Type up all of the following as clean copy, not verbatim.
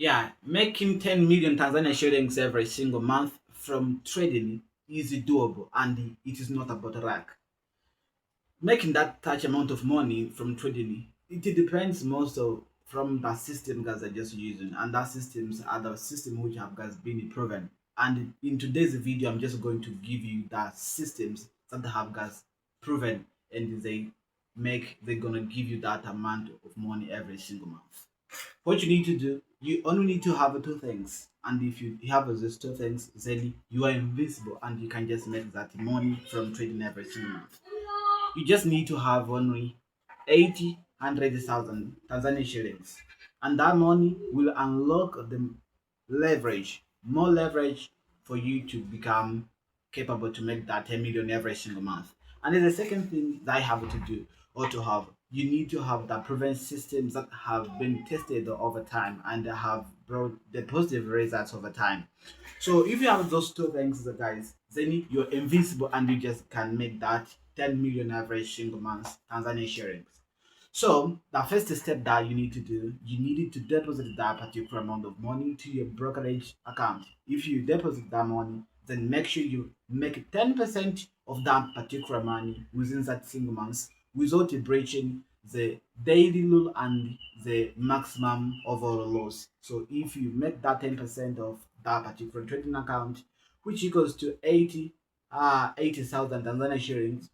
Yeah, making 10 million Tanzania shillings every single month from trading is doable, and it is not about luck. Making that such amount of money from trading, it depends most of from the system guys are just using, and that systems are the system which have guys been proven. And in today's video, I'm just going to give you the systems that have guys proven, and they're gonna give you that amount of money every single month. What you need to do, you only need to have two things, and if you have those two things, then you are invisible and you can just make that money from trading every single month. You just need to have only 80, 100,000 Tanzania shillings, and that money will unlock the leverage, more leverage for you to become capable to make that 10 million every single month. And then the second thing that I have to do or to have, you need to have the proven systems that have been tested over time and have brought the positive results over time. So if you have those two things, guys, then you're invincible and you just can make that 10 million average single month Tanzania shillings. So the first step that you need to do, you needed to deposit that particular amount of money to your brokerage account. If you deposit that money, then make sure you make 10% of that particular money within that single month without breaching the daily rule and the maximum overall loss. So if you make that 10% of that particular trading account, which equals to 80,000 Tanzania shillings,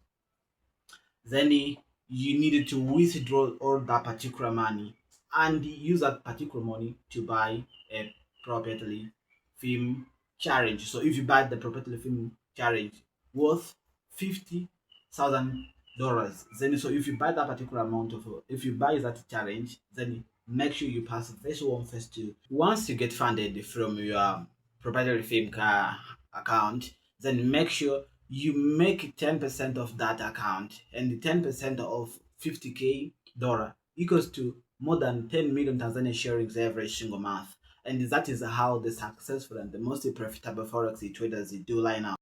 then you needed to withdraw all that particular money and use that particular money to buy a property film challenge. So if you buy the property film challenge worth $50,000, then so if you buy that particular amount of if you buy that challenge, then make sure you pass phase one, phase two. Once you get funded from your proprietary film car account, then make sure you make 10% of that account, and the 10% of 50k dollar equals to more than 10 million Tanzania shillings every single month. And that is how the successful and the most profitable forex traders do line up.